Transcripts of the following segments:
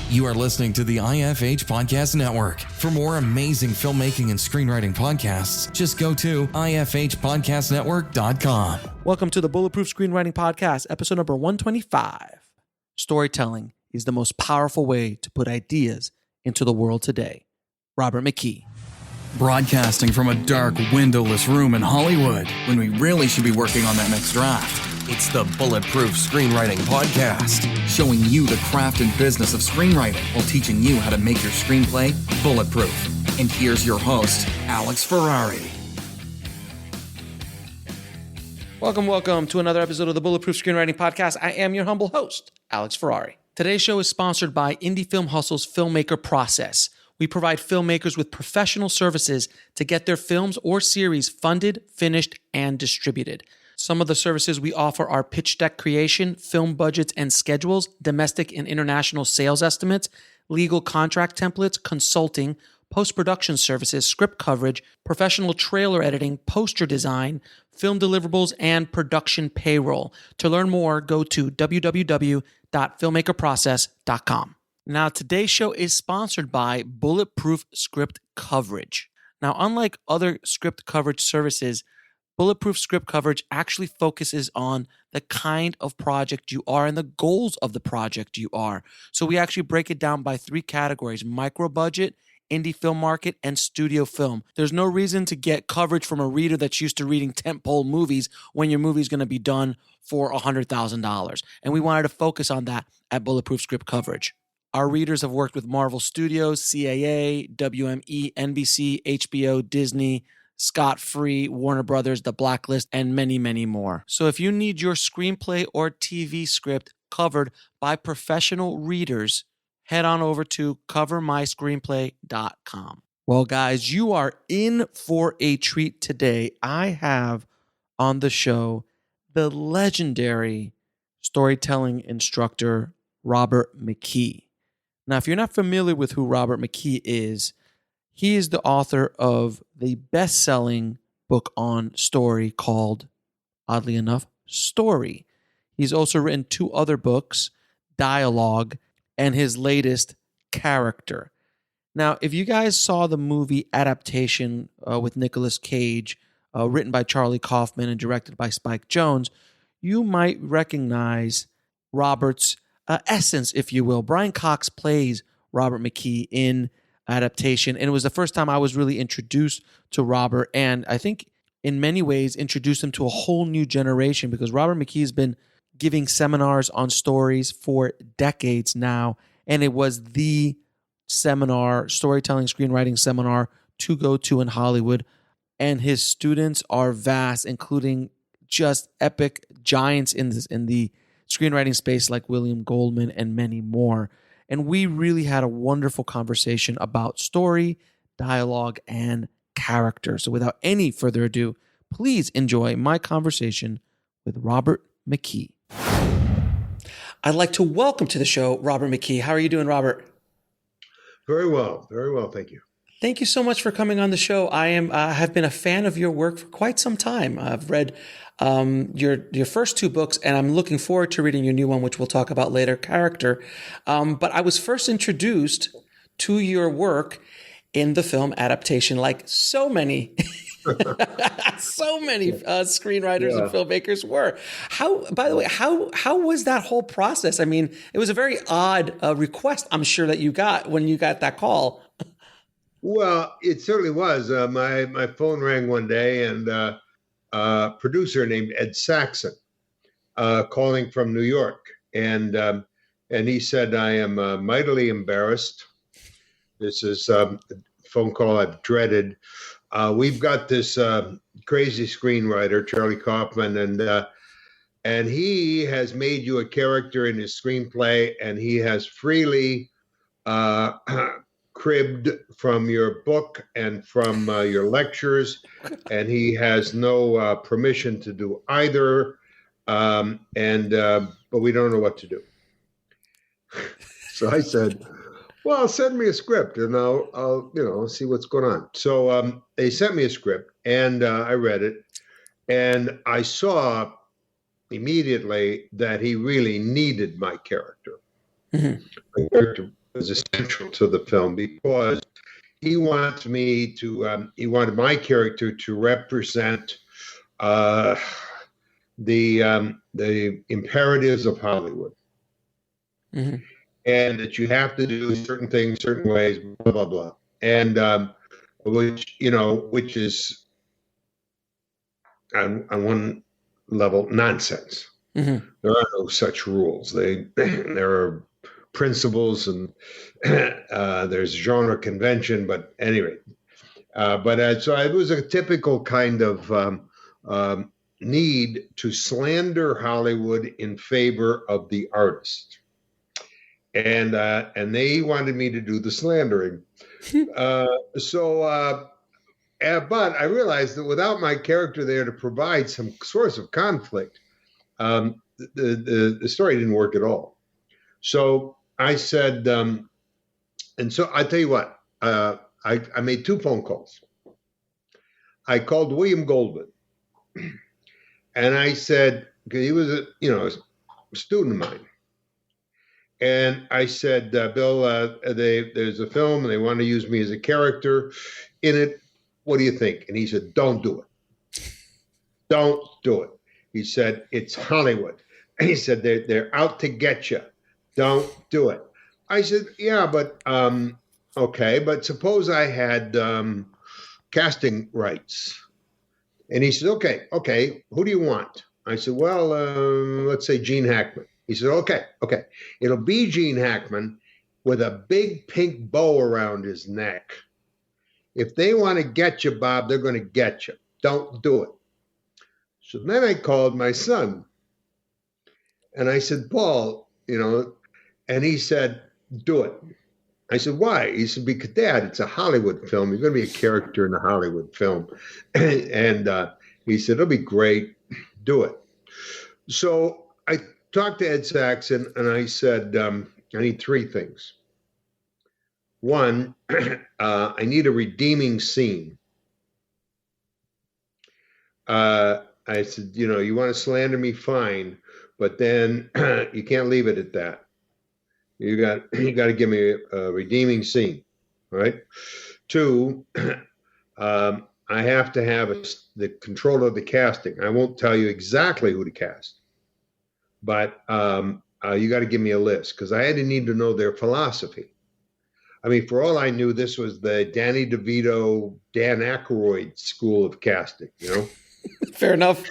You are listening to the IFH Podcast Network. For more amazing filmmaking and screenwriting podcasts, just go to ifhpodcastnetwork.com. Welcome to the Bulletproof Screenwriting Podcast, episode number 125. Storytelling is the most powerful way to put ideas into the world today. Robert McKee. Broadcasting from a dark, windowless room in Hollywood when we really should be working on that next draft. It's the Bulletproof Screenwriting Podcast, showing you the craft and business of screenwriting while teaching you how to make your screenplay bulletproof. And here's your host, Alex Ferrari. Welcome to another episode of the Bulletproof Screenwriting Podcast. I am your humble host, Alex Ferrari. Today's show is sponsored by Indie Film Hustle's Filmmaker Process. We provide filmmakers with professional services to get their films or series funded, finished, and distributed. Some of the services we offer are pitch deck creation, film budgets and schedules, domestic and international sales estimates, legal contract templates, consulting, post-production services, script coverage, professional trailer editing, poster design, film deliverables, and production payroll. To learn more, go to www.filmmakerprocess.com. Now, today's show is sponsored by Bulletproof Script Coverage. Now, unlike other script coverage services, Bulletproof Script Coverage actually focuses on the kind of project you are and the goals of the project you are. So we actually break it down by three categories: micro budget, indie film market, and studio film. There's no reason to get coverage from a reader that's used to reading tentpole movies when your movie's going to be done for $100,000. And we wanted to focus on that at Bulletproof Script Coverage. Our readers have worked with Marvel Studios, CAA, WME, NBC, HBO, Disney, Scott Free, Warner Brothers, The Blacklist, and many, many more. So if you need your screenplay or TV script covered by professional readers, head on over to covermyscreenplay.com. Well, guys, you are in for a treat today. I have on the show the legendary storytelling instructor, Robert McKee. Now, if you're not familiar with who Robert McKee is, he is the author of the best-selling book on story called, oddly enough, Story. He's also written two other books, Dialog, and his latest, Character. Now, if you guys saw the movie Adaptation with Nicolas Cage, written by Charlie Kaufman and directed by Spike Jonze, you might recognize Robert's essence, if you will. Brian Cox plays Robert McKee in Adaptation, and it was the first time I was really introduced to Robert, and I think in many ways introduced him to a whole new generation, because Robert McKee has been giving seminars on stories for decades now, and it was the seminar, storytelling, screenwriting seminar to go to in Hollywood, and his students are vast, including just epic giants in the screenwriting space like William Goldman and many more. And we really had a wonderful conversation about story, dialogue, and character. So without any further ado, please enjoy my conversation with Robert McKee. I'd like to welcome to the show Robert McKee. How are you doing, Robert? Very well, thank you. Thank you so much for coming on the show. I have been a fan of your work for quite some time. I've read your first two books, and I'm looking forward to reading your new one, which we'll talk about later, Character. But I was first introduced to your work in the film Adaptation, like so many screenwriters and filmmakers were. By the way, how was that whole process? I mean, it was a very odd request, I'm sure, that you got when you got that call. Well, it certainly was. My phone rang one day, and a producer named Ed Saxon calling from New York, and he said, "I am mightily embarrassed. This is a phone call I've dreaded. We've got this crazy screenwriter, Charlie Kaufman, and he has made you a character in his screenplay, and he has freely cribbed from your book and from your lectures, and he has no permission to do either, but we don't know what to do." So I said, "Well, send me a script, and I'll see what's going on." So they sent me a script, and I read it, and I saw immediately that he really needed my character. Mm-hmm. My character was essential to the film because he wanted my character to represent the imperatives of Hollywood, and that you have to do certain things certain ways, blah blah blah, and which is on one level nonsense. There are no such rules. There are principles and there's genre convention, but anyway. So it was a typical kind of need to slander Hollywood in favor of the artist, and they wanted me to do the slandering. But I realized that without my character there to provide some source of conflict, the story didn't work at all. So I said, and so I tell you what, I made 2 phone calls. I called William Goldman, and I said, because he was a student of mine, and I said, Bill, there's a film and they want to use me as a character in it. What do you think? And he said, don't do it. Don't do it. He said, it's Hollywood. And he said, they're out to get you. Don't do it. I said, yeah, but okay, but suppose I had casting rights. And he said, okay, who do you want? I said, well, let's say Gene Hackman. He said, okay. It'll be Gene Hackman with a big pink bow around his neck. If they want to get you, Bob, they're going to get you. Don't do it. So then I called my son. And I said, Paul, and he said, do it. I said, why? He said, because Dad, it's a Hollywood film. You're going to be a character in a Hollywood film. And he said, it'll be great. Do it. So I talked to Ed Saxon and I said, I need 3 things. One, I need a redeeming scene. I said, you want to slander me, fine, but then you can't leave it at that. You got to give me a redeeming scene, right? 2, I have to have the control of the casting. I won't tell you exactly who to cast, but you got to give me a list because I had to need to know their philosophy. I mean, for all I knew, this was the Danny DeVito, Dan Aykroyd school of casting, Fair enough.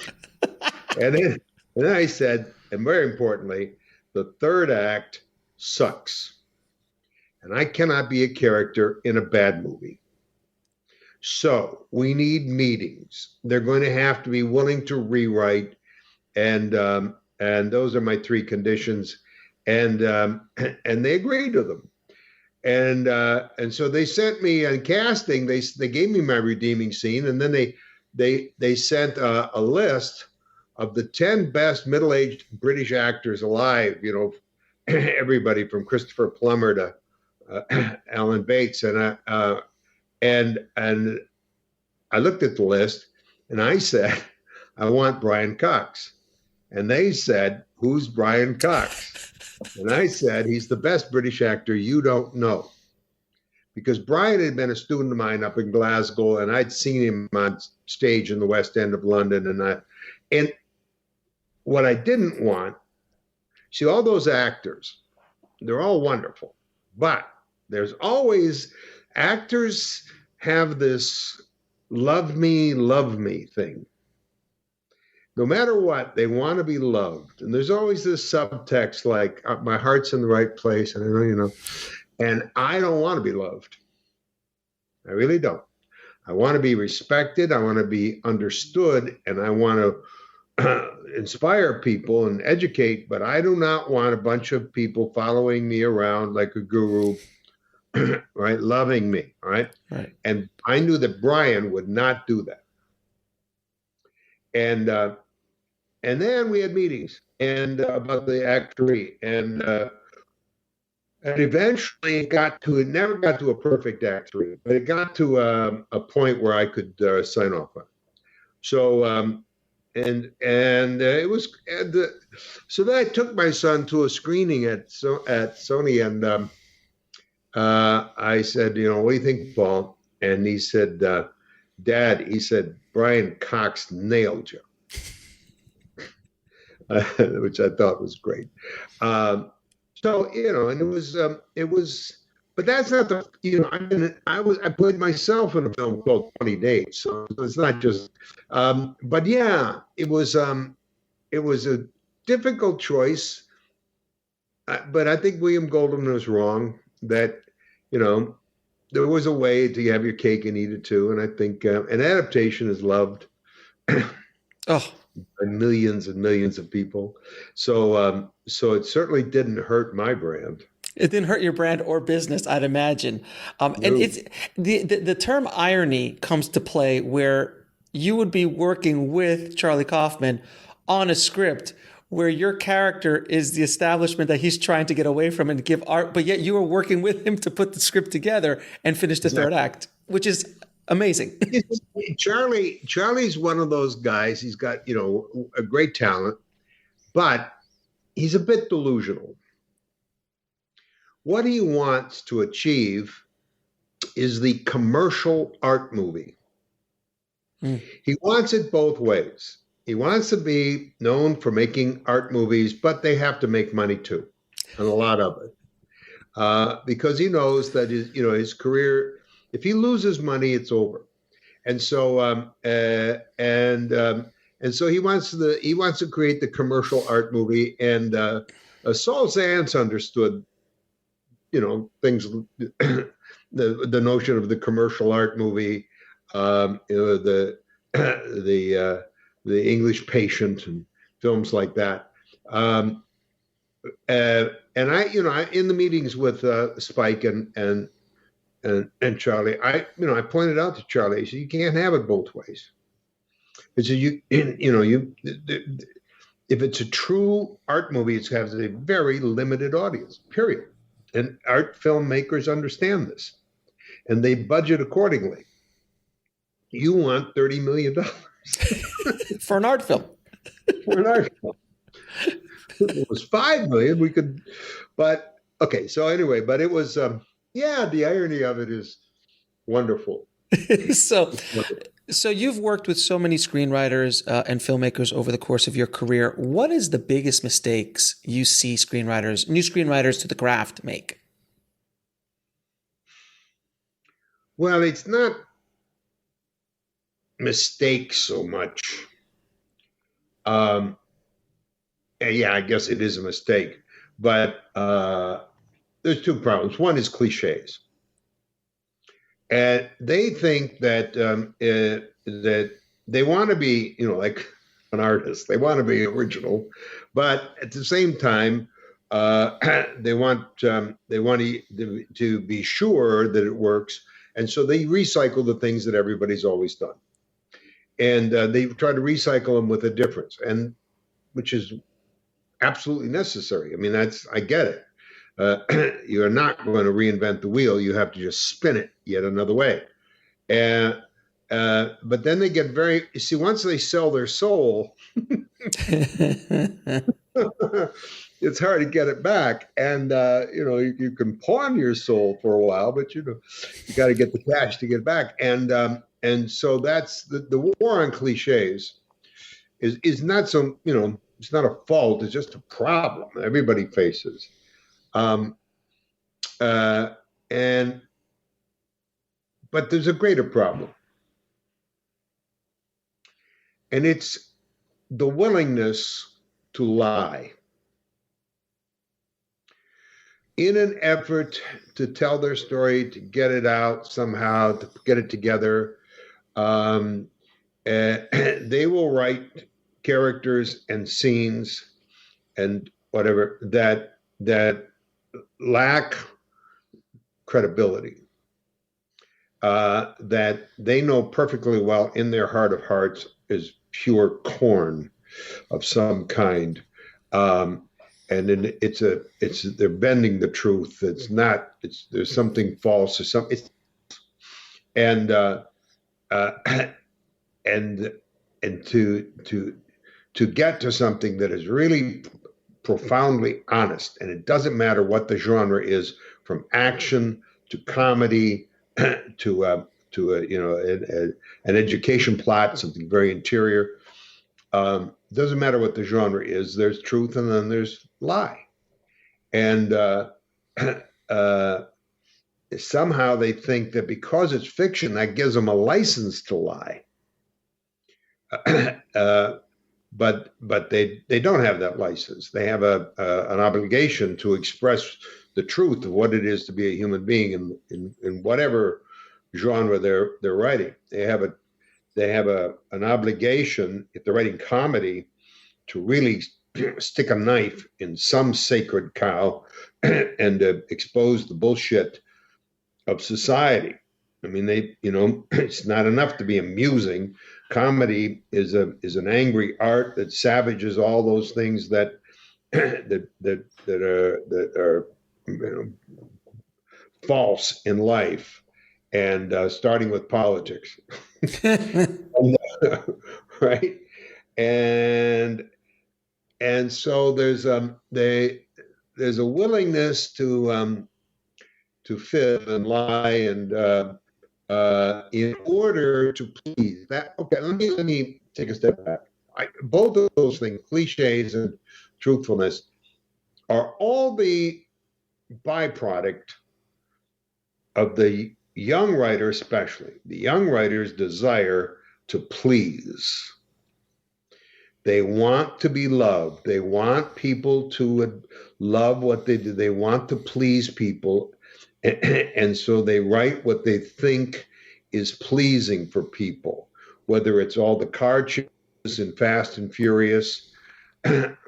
and then I said, and very importantly, the 3rd act sucks. And I cannot be a character in a bad movie. So we need meetings. They're going to have to be willing to rewrite. And those are my 3 conditions. And they agreed to them. And so they sent me on casting. They gave me my redeeming scene, and then they sent a list of the 10 best middle-aged British actors alive. Everybody from Christopher Plummer to Alan Bates, and I looked at the list, and I said, I want Brian Cox, and they said, who's Brian Cox? And I said, he's the best British actor you don't know. Because Brian had been a student of mine up in Glasgow, and I'd seen him on stage in the West End of London. And what I didn't want, see, all those actors, they're all wonderful. But there's always, actors have this love me thing. No matter what, they want to be loved. And there's always this subtext like, my heart's in the right place. And I know, and I don't want to be loved. I really don't. I want to be respected. I want to be understood. And I want to inspire people and educate. But I do not want a bunch of people following me around like a guru, right? Loving me, right? And I knew that Brian would not do that. And then we had meetings and about the Act 3, and eventually it never got to a perfect Act 3, but it got to a point where I could sign off on it. So it was so then I took my son to a screening at Sony, and I said, what do you think, Paul? And he said, Dad, he said, Brian Cox nailed you, which I thought was great. So, and it was, but that's not the, I played myself in a film called 20 Days. So it's not just, but yeah, it was a difficult choice. But I think William Goldman was wrong that, there was a way to have your cake and eat it too. And I think an adaptation is loved Oh, by millions and millions of people. So it certainly didn't hurt my brand. it didn't hurt your brand or business, I'd imagine. And No. it's the term irony comes to play where you would be working with Charlie Kaufman on a script where your character is the establishment that he's trying to get away from and give art, but yet you are working with him to put the script together and finish the third act, which is amazing. Charlie's one of those guys. He's got, a great talent, but he's a bit delusional. What he wants to achieve is the commercial art movie. He wants it both ways. He wants to be known for making art movies, but they have to make money too, and a lot of it, because he knows that his career, if he loses money, it's over. And so so he wants to create the commercial art movie. And Saul Zaentz understood, things, the notion of the commercial art movie, the English Patient and films like that. And I in the meetings with Spike and Charlie, I pointed out to Charlie, I said, you can't have it both ways. I said, if it's a true art movie, it has a very limited audience, period. And art filmmakers understand this, and they budget accordingly. You want $30 million. For an art film. For an art film. If it was 5 million, we could, but okay. So anyway, but it was, the irony of it is wonderful. So you've worked with so many screenwriters and filmmakers over the course of your career. What is the biggest mistakes you see new screenwriters to the craft make? Well, it's not mistakes so much. I guess it is a mistake, but there's two problems. One is cliches, and they think that that they want to be, like an artist. They want to be original, but at the same time, they want to be sure that it works, and so they recycle the things that everybody's always done. And they try to recycle them with a difference, and which is absolutely necessary. I mean, I get it. You're not going to reinvent the wheel. You have to just spin it yet another way. And but then they get once they sell their soul, it's hard to get it back. And you can pawn your soul for a while, but you got to get the cash to get it back. And so that's the war on cliches is not so, it's not a fault. It's just a problem everybody faces. But there's a greater problem. And it's the willingness to lie in an effort to tell their story, to get it out somehow, to get it together. They will write characters and scenes and whatever that lack credibility, that they know perfectly well in their heart of hearts is pure corn of some kind. And then they're bending the truth. There's something false or something. And to get to something that is really profoundly honest, and it doesn't matter what the genre is, from action to comedy to an education plot, something very interior. Doesn't matter what the genre is. There's truth, and then there's lie, and somehow they think that because it's fiction, that gives them a license to lie. But they don't have that license. They have an obligation to express the truth of what it is to be a human being in whatever genre they're writing. They have an obligation, if they're writing comedy, to really stick a knife in some sacred cow and to expose the bullshit of society. I mean, it's not enough to be amusing. Comedy is an angry art that savages all those things that are false in life, and starting with politics, right? And so there's a willingness to fib and lie and in order to please. That okay? Let me take a step back. Both of those things, cliches and truthfulness, are all the byproduct of the young writer, especially the young writer's desire to please. They want to be loved. They want people to love what they do. They want to please people. And so they write what they think is pleasing for people, whether it's all the car chases in Fast and Furious,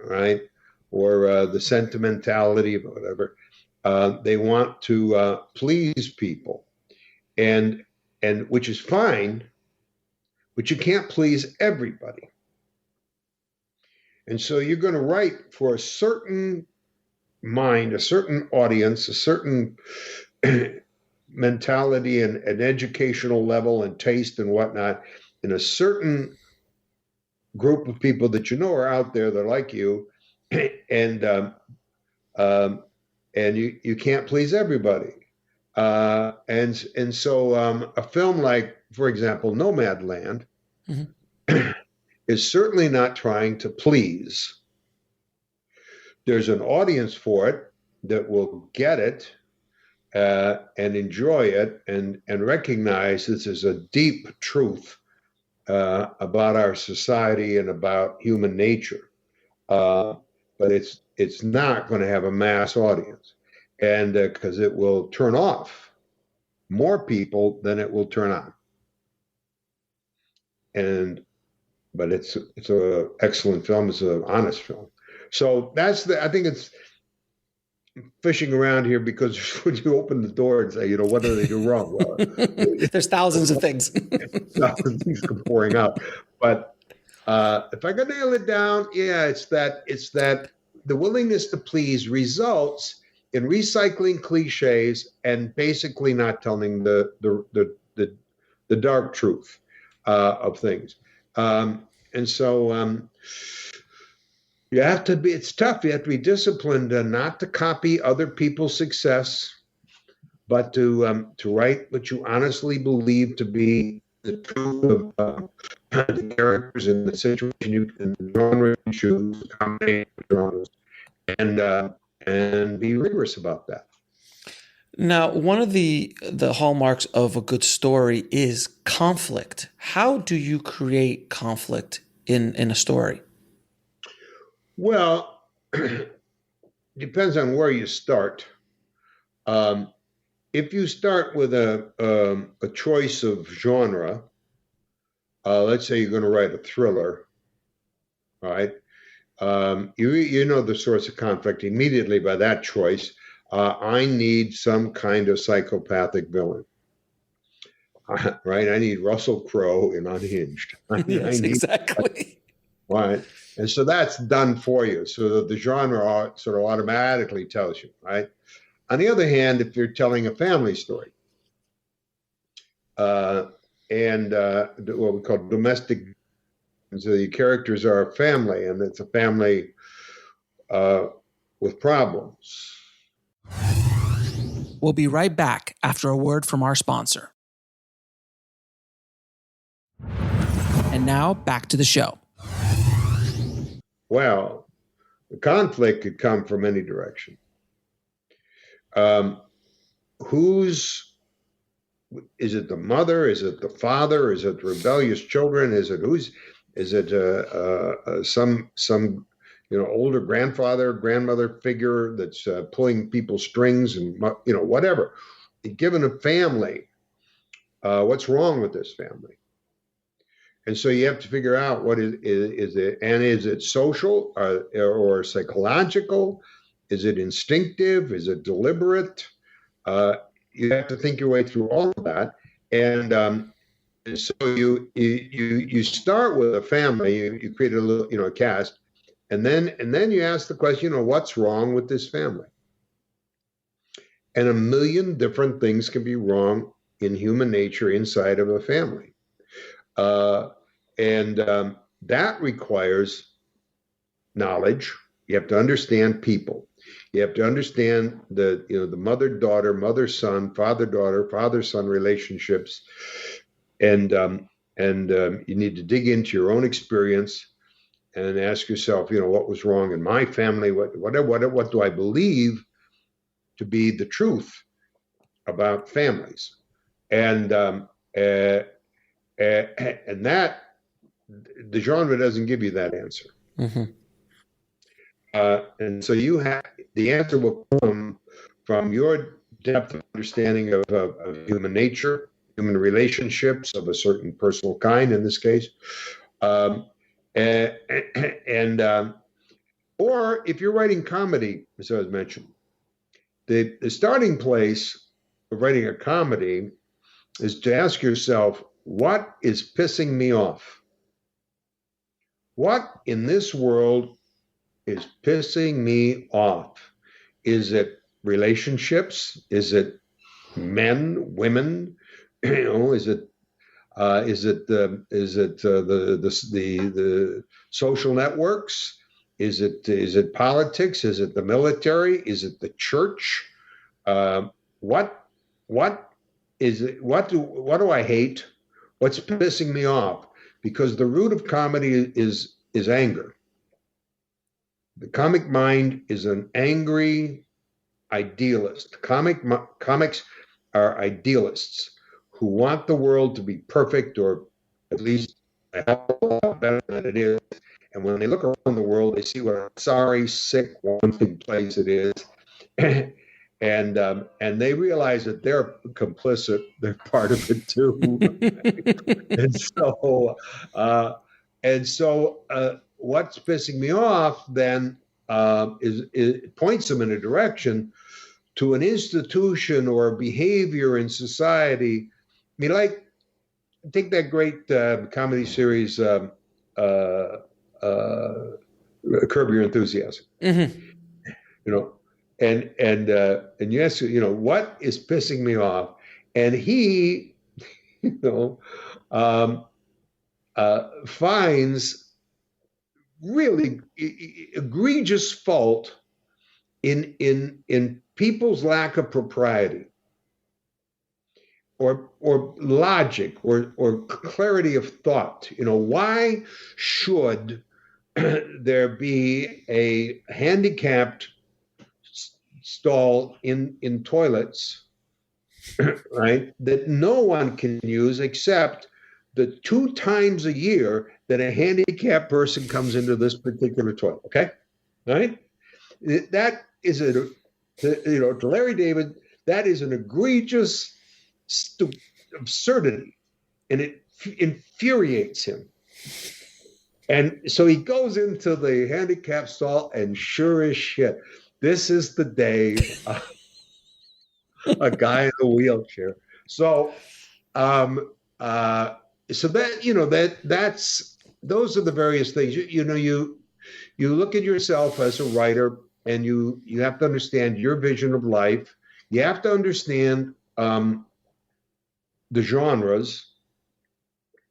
right? Or the sentimentality of whatever. They want to please people, and which is fine, but you can't please everybody. And so you're going to write for a certain mind, a certain audience, a certain mentality and an educational level and taste and whatnot, in a certain group of people that you know are out there that like you, and you can't please everybody. And so a film like, for example, Nomadland, mm-hmm. is certainly not trying to please. There's an audience for it that will get it and enjoy it and recognize this is a deep truth about our society and about human nature. But it's not going to have a mass audience, and because it will turn off more people than it will turn on. But it's an excellent film. It's an honest film. So I think it's fishing around here, because when you open the door and say, what do they do wrong? Well, there's thousands of things. Thousands of things pouring out. But if I could nail it down, it's that the willingness to please results in recycling cliches and basically not telling the dark truth of things. And so you have to be, it's tough. You have to be disciplined not to copy other people's success, but to write what you honestly believe to be the truth of the characters in the situation in the genre you choose, combination of genres, and be rigorous about that. Now, one of the hallmarks of a good story is conflict. How do you create conflict in a story? Well, depends on where you start. If you start with a choice of genre, let's say you're going to write a thriller, all right? You know the source of conflict immediately by that choice. I need some kind of psychopathic villain, right? I need Russell Crowe in Unhinged. Yes, exactly. Right. And so that's done for you, so that the genre sort of automatically tells you, right? On the other hand, if you're telling a family story, and what we call domestic, so the characters are a family, and it's a family with problems. We'll be right back after a word from our sponsor. And now back to the show. Well, the conflict could come from any direction. Is it the mother? Is it the father? Is it the rebellious children? Is it some older grandmother figure that's pulling people's strings and whatever? Given a family, what's wrong with this family? And so you have to figure out what is it, and is it social or psychological? Is it instinctive? Is it deliberate? You have to think your way through all of that, and so you start with a family. You create a little a cast, and then you ask the question, what's wrong with this family? And a million different things can be wrong in human nature inside of a family. That requires knowledge. You have to understand people. You have to understand the mother-daughter, mother-son, father-daughter, father-son relationships, and you need to dig into your own experience and ask yourself, what was wrong in my family? What do I believe to be the truth about families? And that the genre doesn't give you that answer. Mm-hmm. And so the answer will come from your depth of understanding of human nature, human relationships of a certain personal kind, in this case, or if you're writing comedy, as I was mentioned, the starting place of writing a comedy is to ask yourself, what is pissing me off? What in this world is pissing me off? Is it relationships? Is it men, women? Is it the social networks? Is it politics? Is it the military? Is it the church? What is it? What do I hate? What's pissing me off? Because the root of comedy is anger. The comic mind is an angry idealist. Comics are idealists who want the world to be perfect, or at least a hell of a lot better than it is. And when they look around the world, they see what a sorry, sick, wanting place it is. And they realize that they're complicit. They're part of it too. and so what's pissing me off then is it points them in a direction to an institution or behavior in society. I mean, like, take that great comedy series, Curb Your Enthusiasm. Mm-hmm. And you ask, what is pissing me off? And he, finds really egregious fault in people's lack of propriety, or logic, or clarity of thought. Why should there be a handicapped stall in toilets, right, that no one can use except the 2 times a year that a handicapped person comes into this particular toilet? Okay, right? That is to Larry David, that is an egregious absurdity, and it infuriates him. And so he goes into the handicapped stall, and sure as shit, this is the day a guy in a wheelchair. So, that's those are the various things. You look at yourself as a writer, and you have to understand your vision of life. You have to understand the genres.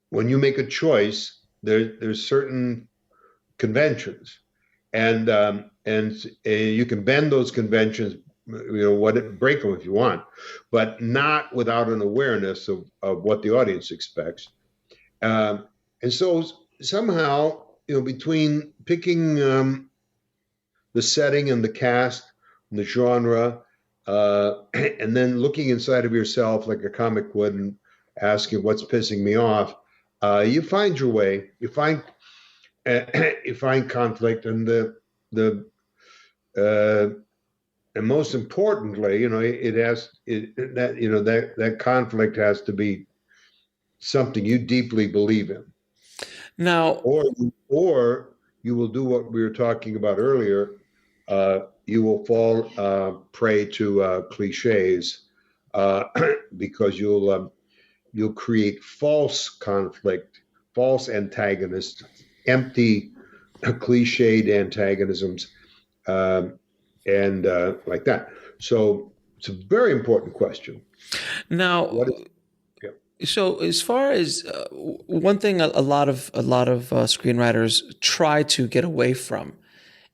When you make a choice, there's certain conventions. and you can bend those conventions, break them if you want, but not without an awareness of what the audience expects. And so somehow, between picking the setting and the cast and the genre, and then looking inside of yourself like a comic would and asking what's pissing me off, you find your way. You find conflict, and and most importantly, that conflict has to be something you deeply believe in. Now, or you will do what we were talking about earlier. You will fall prey to cliches because you'll create false conflict, false antagonists, empty, cliched antagonisms, and like that. So it's a very important question. Now, so as far as one thing, a lot of screenwriters try to get away from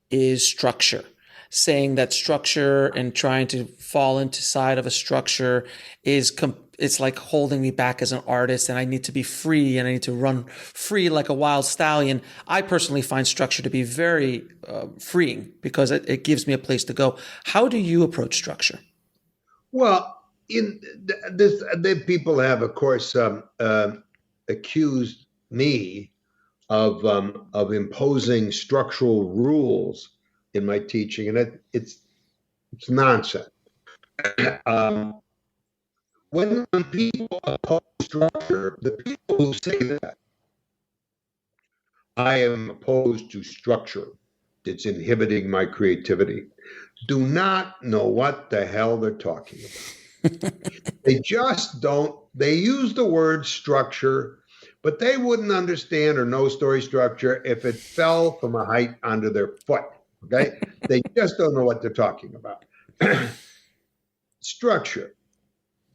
is structure, saying that structure and trying to fall into side of a structure it's like holding me back as an artist, and I need to be free and I need to run free like a wild stallion. I personally find structure to be very freeing because it gives me a place to go. How do you approach structure? Well, the people have, of course, accused me of imposing structural rules in my teaching, and it's nonsense. When people oppose structure, the people who say that I am opposed to structure, it's inhibiting my creativity, do not know what the hell they're talking about. They just don't. They use the word structure, but they wouldn't understand or know story structure if it fell from a height onto their foot. Okay? They just don't know what they're talking about. Structure.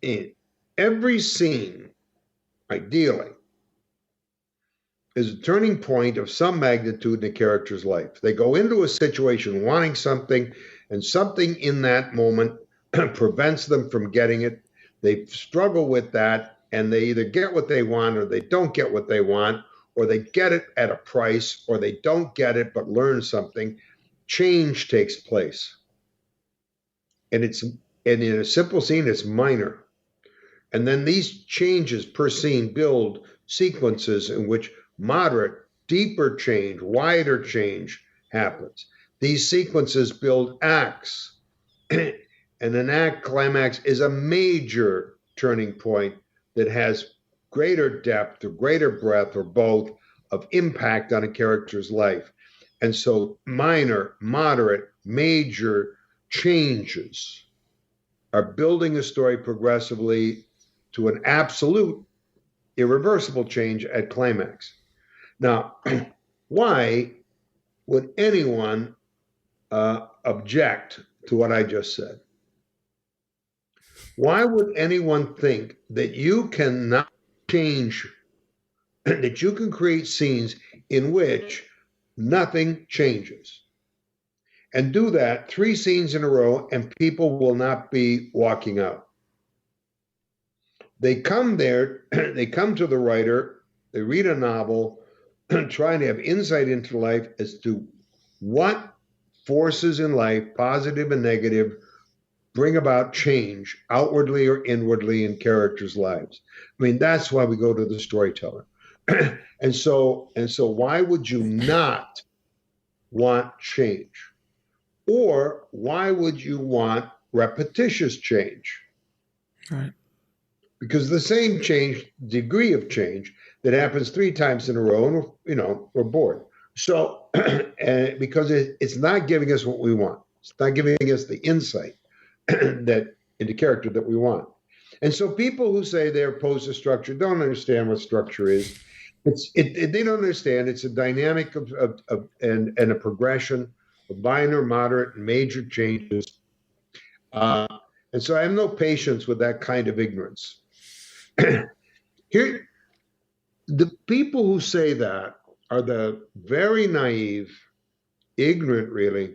In every scene, ideally, is a turning point of some magnitude in a character's life. They go into a situation wanting something, and something in that moment prevents them from getting it. They struggle with that, and they either get what they want or they don't get what they want, or they get it at a price, or they don't get it but learn something. Change takes place. And in a simple scene, it's minor. And then these changes per scene build sequences in which moderate, deeper change, wider change happens. These sequences build acts. And an act climax is a major turning point that has greater depth or greater breadth or both of impact on a character's life. And so minor, moderate, major changes are building a story progressively to an absolute, irreversible change at climax. Now, why would anyone object to what I just said? Why would anyone think that you cannot change, that you can create scenes in which nothing changes? And do that 3 scenes in a row, and people will not be walking out. They come there, they come to the writer, they read a novel, trying to have insight into life as to what forces in life, positive and negative, bring about change outwardly or inwardly in characters' lives. I mean, that's why we go to the storyteller. And so why would you not want change? Or why would you want repetitious change? Right. Because the same change, degree of change that happens 3 times in a row, and we're bored. So, because it's not giving us what we want. It's not giving us the insight that into character that we want. And so people who say they're opposed to structure don't understand what structure is. They don't understand. It's a dynamic and a progression of minor, moderate, and major changes. And so I have no patience with that kind of ignorance. Here, the people who say that are the very naive ignorant, really,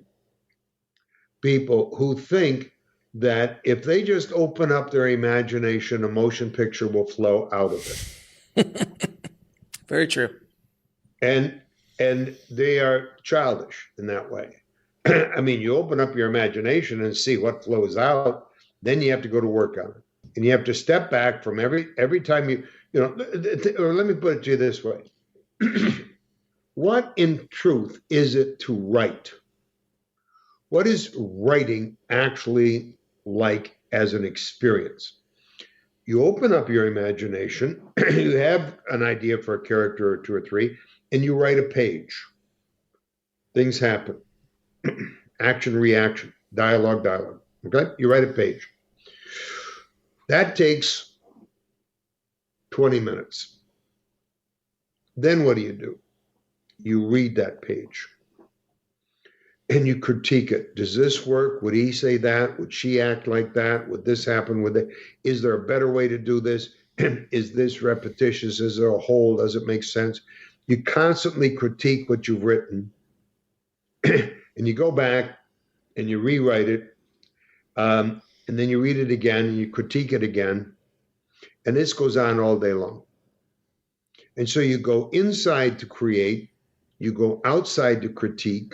people who think that if they just open up their imagination, a motion picture will flow out of it. Very true. And they are childish in that way. I mean, you open up your imagination and see what flows out, then you have to go to work on it. And you have to step back from every time or let me put it to you this way. What in truth is it to write? What is writing actually like as an experience? You open up your imagination, you have an idea for a character or two or three, and you write a page. Things happen. Action, reaction, dialogue. Okay? You write a page. That takes 20 minutes. Then what do? You read that page. And you critique it. Does this work? Would he say that? Would she act like that? Would this happen? Is there a better way to do this? Is this repetitious? Is there a hole? Does it make sense? You constantly critique what you've written. And you go back and you rewrite it. And then you read it again and you critique it again. And this goes on all day long. And so you go inside to create. You go outside to critique.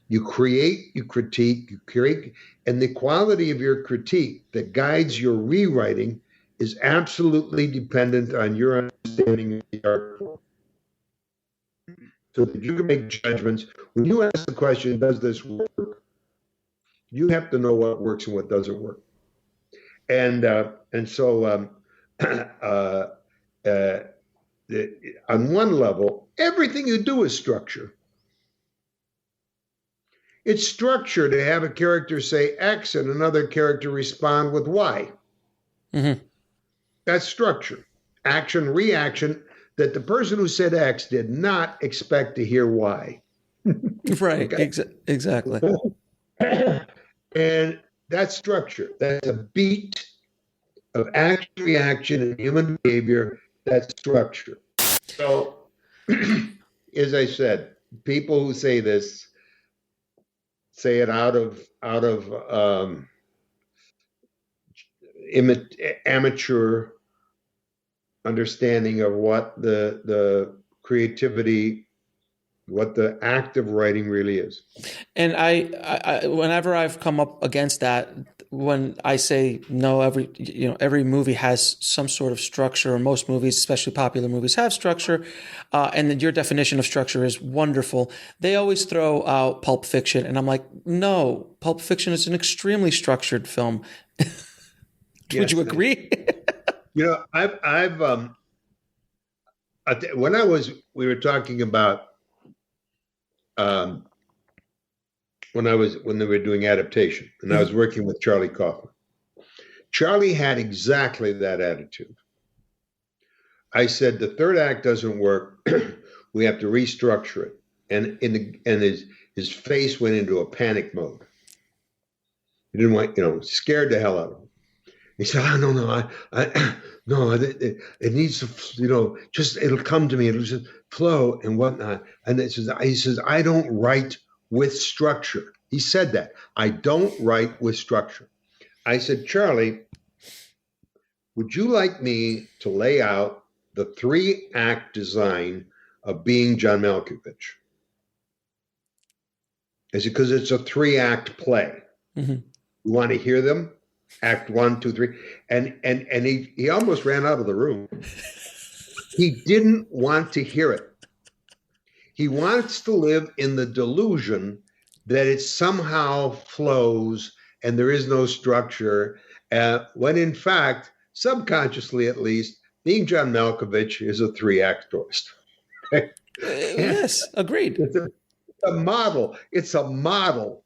You create, you critique, you create, and the quality of your critique that guides your rewriting is absolutely dependent on your understanding of the art form. So that you can make judgments. When you ask the question, does this work? You have to know what works and what doesn't work. And so on one level, everything you do is structure. It's structure to have a character say X and another character respond with Y. Mm-hmm. That's structure. Action, reaction, that the person who said X did not expect to hear Y. Right, exactly. And that's structure. That's a beat of action, reaction, and human behavior. That's structure. So, as I said, people who say this, say it out of amateur understanding of what the creativity, what the act of writing really is. And I whenever I've come up against that, when I say no, every movie has some sort of structure, or most movies, especially popular movies, have structure, and your definition of structure is wonderful. They always throw out Pulp Fiction, and I'm like, no, Pulp Fiction is an extremely structured film. Would you agree? I've we were talking about when they were doing Adaptation, and I was working with Charlie Kaufman. Charlie had exactly that attitude. I said, the third act doesn't work. We have to restructure it. And his face went into a panic mode. He didn't want, scared the hell out of him. He said, no, it needs to, just, it'll come to me. It'll just flow and whatnot. And he says, I don't write with structure. He said that. I don't write with structure. I said, Charlie, would you like me to lay out the 3-act design of Being John Malkovich? I said, because it's a 3-act play. Mm-hmm. You want to hear them? Act 1, 2, 3. And he almost ran out of the room. He didn't want to hear it. He wants to live in the delusion that it somehow flows and there is no structure, when in fact, subconsciously at least, Being John Malkovich is a 3-act story. Yes, agreed. It's a model. It's a model.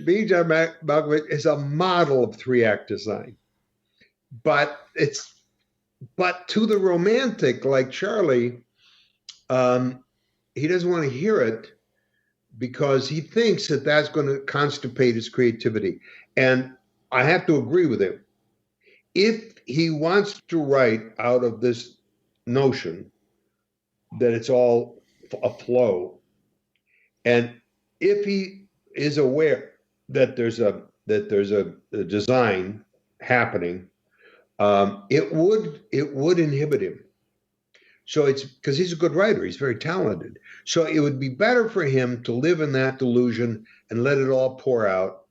Being John Malkovich is a model of 3-act design. But to the romantic like Charlie, he doesn't want to hear it because he thinks that that's going to constipate his creativity. And I have to agree with him. If he wants to write out of this notion that it's all a flow, and if he is aware that there's a design happening, it would inhibit him. So it's because he's a good writer, he's very talented. So it would be better for him to live in that delusion and let it all pour out.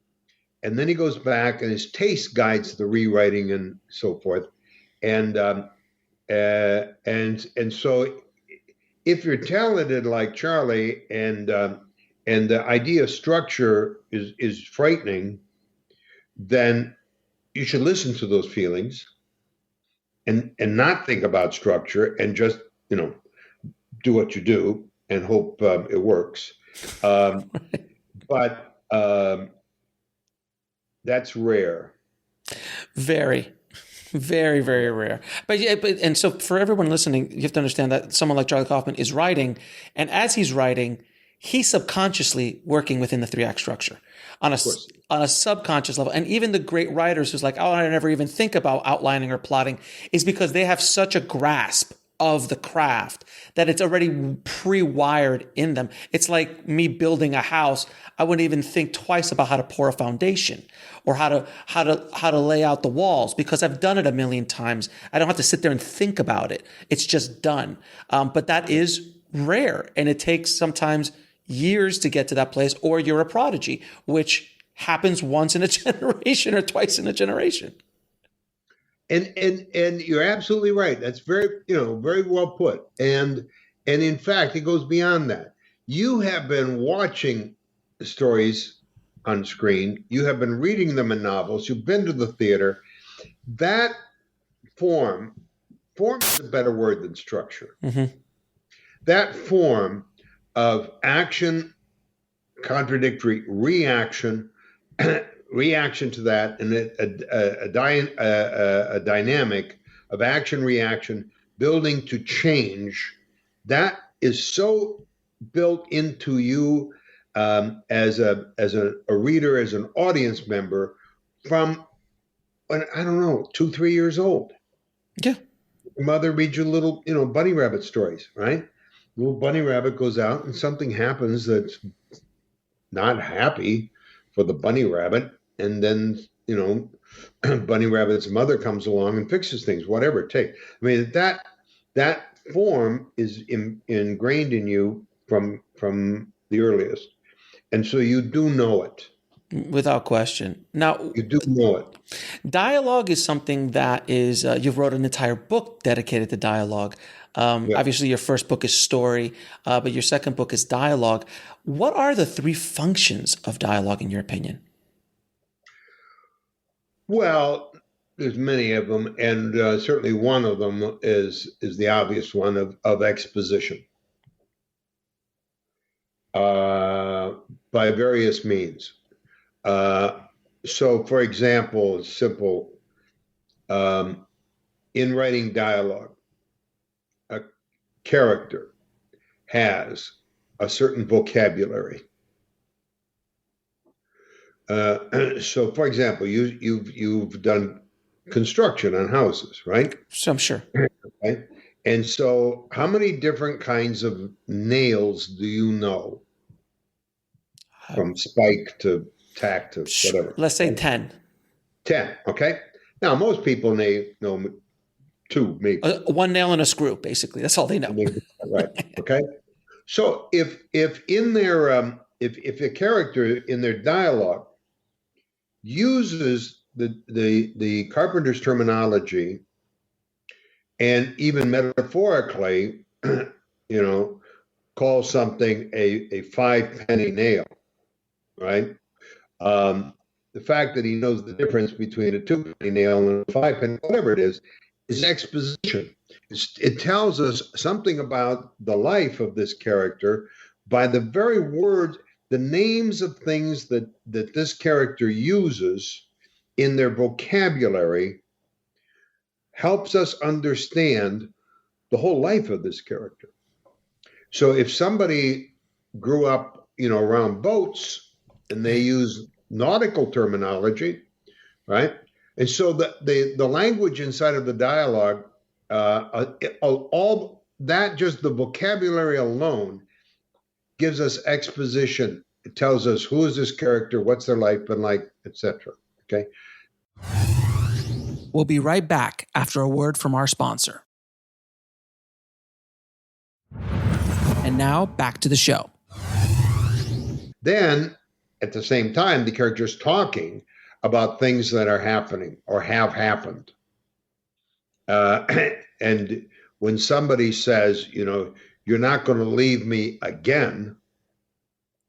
And then he goes back, and his taste guides the rewriting and so forth. And so if you're talented like Charlie, and the idea of structure is frightening, then you should listen to those feelings and not think about structure, and just, do what you do and hope it works. But that's rare. Very, very, very rare. And so for everyone listening, you have to understand that someone like Charlie Kaufman is writing, and as he's writing, he's subconsciously working within the 3-act structure on a subconscious level. And even the great writers who's like, oh, I never even think about outlining or plotting, is because they have such a grasp of the craft that it's already pre-wired in them. It's like me building a house. I wouldn't even think twice about how to pour a foundation or how to lay out the walls, because I've done it a million times. I don't have to sit there and think about it. It's just done. But that is rare, and it takes sometimes years to get to that place, or you're a prodigy, which happens once in a generation or twice in a generation. And you're absolutely right. That's very well put. And in fact, it goes beyond that. You have been watching stories on screen. You have been reading them in novels. You've been to the theater. That form is a better word than structure. Mm-hmm. That form of action, contradictory reaction, reaction to that, and a dynamic of action reaction building to change, that is so built into you as a reader, as an audience member, from when, I don't know, 2-3 years old. Yeah, your mother reads you little bunny rabbit stories, right? Little bunny rabbit goes out and something happens that's not happy for the bunny rabbit, and then bunny rabbit's mother comes along and fixes things, whatever it takes. I mean, that form is ingrained in you from the earliest, and so you do know it without question. Now you do know it. Dialogue is something that is you've wrote an entire book dedicated to dialogue. Obviously, your first book is story, but your second book is dialogue. What are the 3 functions of dialogue, in your opinion? Well, there's many of them, and certainly one of them is the obvious one of exposition by various means. So, for example, it's simple. In writing dialogue, a character has a certain vocabulary. So, for example, you've done construction on houses, right? So I'm sure. Right? And so, how many different kinds of nails do you know? From spike to tack to whatever. Let's say 10. 10. Okay. Now, most people know 2, maybe. 1 nail and a screw, basically. That's all they know. Right. Okay. So if in their if a character in their dialogue uses the carpenter's terminology, and even metaphorically, calls something a 5-penny nail, right? The fact that he knows the difference between a 2-penny nail and a 5-penny, whatever it is exposition. It tells us something about the life of this character by the very words, the names of things that this character uses in their vocabulary helps us understand the whole life of this character. So if somebody grew up, around boats and they use nautical terminology, right? And so the language inside of the dialogue, all that, just the vocabulary alone, gives us exposition it tells us who is this character, what's their life been like, etc. Okay. We'll be right back after a word from our sponsor. And now back to the show. Then, at the same time, the character's talking about things that are happening or have happened. And when somebody says, you're not going to leave me again,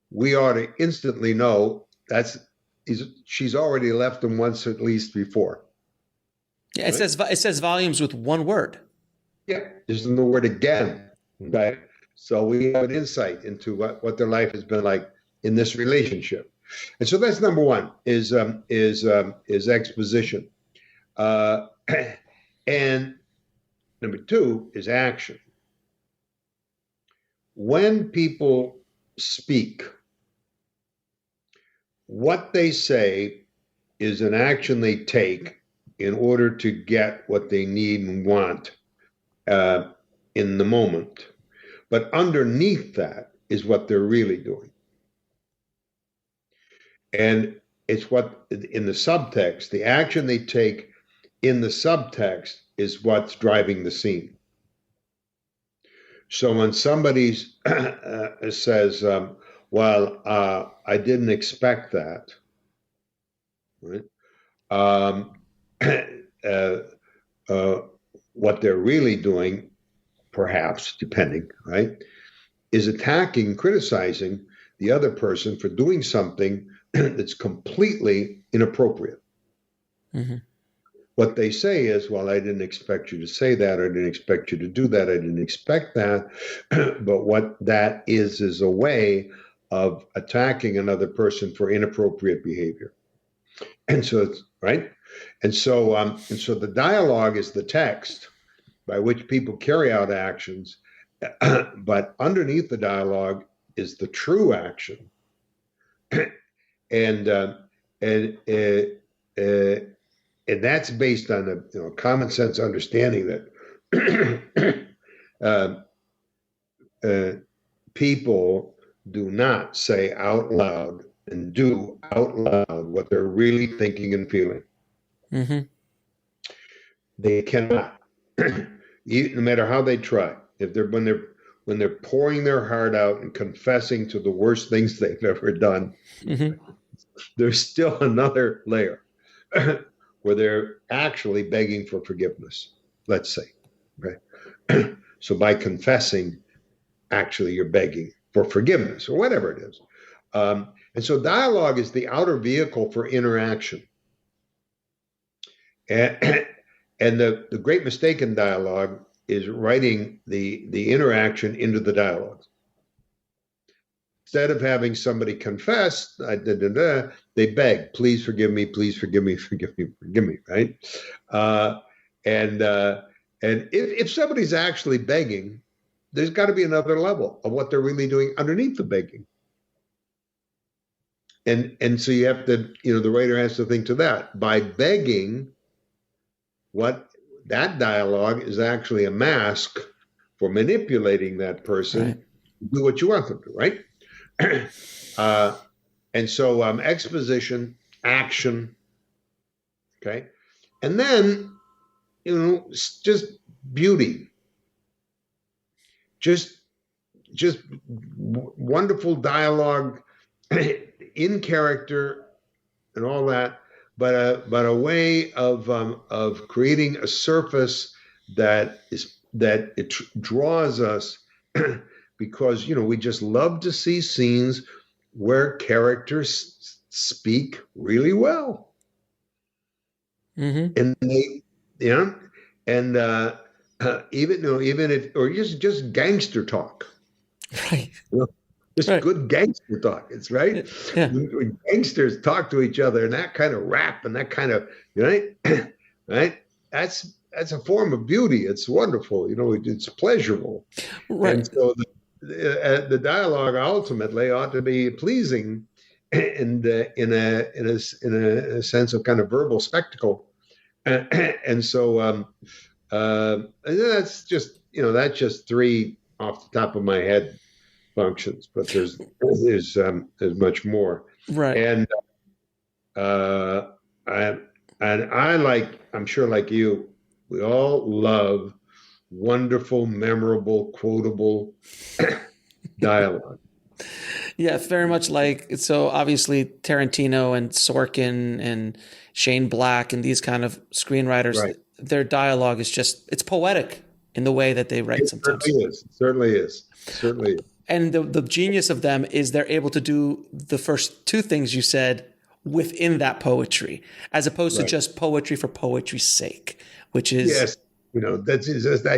we ought to instantly know she's already left him once at least before. Yeah, it says volumes with one word. Yeah, there's the word again. Right. So we have an insight into what their life has been like in this relationship. And so that's number one is exposition. And number two is action. When people speak, what they say is an action they take in order to get what they need and want in the moment. But underneath that is what they're really doing. And it's what, in the subtext, the action they take in the subtext is what's driving the scene. So when somebody says, I didn't expect that, right? What they're really doing, perhaps, depending, right, is attacking, criticizing the other person for doing something that's completely inappropriate. Mm-hmm. What they say is, I didn't expect you to say that. I didn't expect you to do that. I didn't expect that. But what that is a way of attacking another person for inappropriate behavior. And so it's right. And so the dialogue is the text by which people carry out actions, but underneath the dialogue is the true action. And that's based on a common sense understanding that people do not say out loud and do out loud what they're really thinking and feeling. Mm-hmm. They cannot, no matter how they try. When they're pouring their heart out and confessing to the worst things they've ever done, mm-hmm. There's still another layer where they're actually begging for forgiveness, let's say. Okay? So by confessing, actually you're begging for forgiveness or whatever it is. And so dialogue is the outer vehicle for interaction. And the great mistake in dialogue is writing the interaction into the dialogue. Instead of having somebody confess, they beg, please forgive me, forgive me, right? And if somebody's actually begging, there's got to be another level of what they're really doing underneath the begging. And so you have to, the writer has to think to that. By begging, what that dialogue is actually a mask for manipulating that person right. to do what you want them to, right? And so exposition, action, okay? And then, just beauty. Just wonderful dialogue in character and all that, but a way of creating a surface that it draws us because we just love to see scenes where characters speak really well, mm-hmm. and they even if or just gangster talk, right. Just right. Good gangster talk. It's right. Yeah. When gangsters talk to each other and that kind of rap and that kind of right. That's a form of beauty. It's wonderful. It's pleasurable. Right. And so the dialogue ultimately ought to be pleasing, in a sense of kind of verbal spectacle. And so that's just three off the top of my head. functions, but there's much more. Right. And uh, I I'm sure like you, we all love wonderful, memorable, quotable dialogue. Yeah, it's very much like, so obviously Tarantino and Sorkin and Shane Black and these kind of screenwriters, Right. their dialogue is just, it's poetic in the way that they write It sometimes. certainly is. And the genius of them is they're able to do the first two things you said within that poetry, as opposed to Right. just poetry for poetry's sake, which is, Yes, that's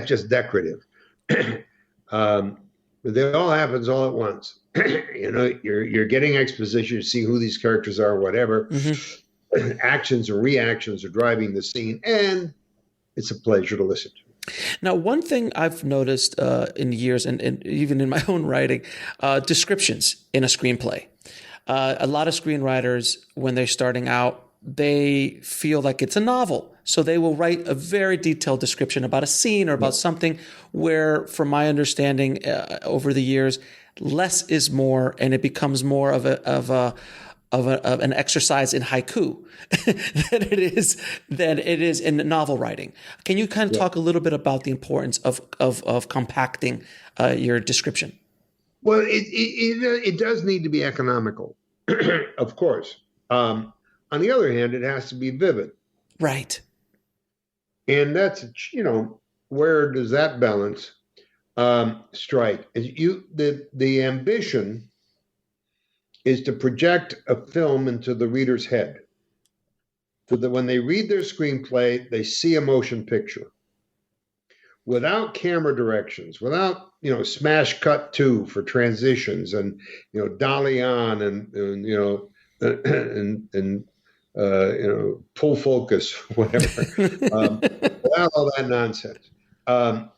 just decorative. But it all happens all at once. You're getting exposition, you see who these characters are, whatever. Mhm. Actions or reactions are driving the scene, and it's a pleasure to listen to. Now, one thing I've noticed in years, and even in my own writing, descriptions in a screenplay. A lot of screenwriters, when they're starting out, they feel like it's a novel. So they will write a very detailed description about a scene or about something where, from my understanding over the years, less is more, and it becomes more of an exercise in haiku than it is in novel writing. Can you kind of talk a little bit about the importance of compacting your description? Well, it does need to be economical, of course. On the other hand, it has to be vivid. Right. And that's, where does that balance strike? The ambition is to project a film into the reader's head, so that when they read their screenplay, they see a motion picture without camera directions, without smash cut to for transitions, and dolly on, and pull focus, whatever. Without all that nonsense.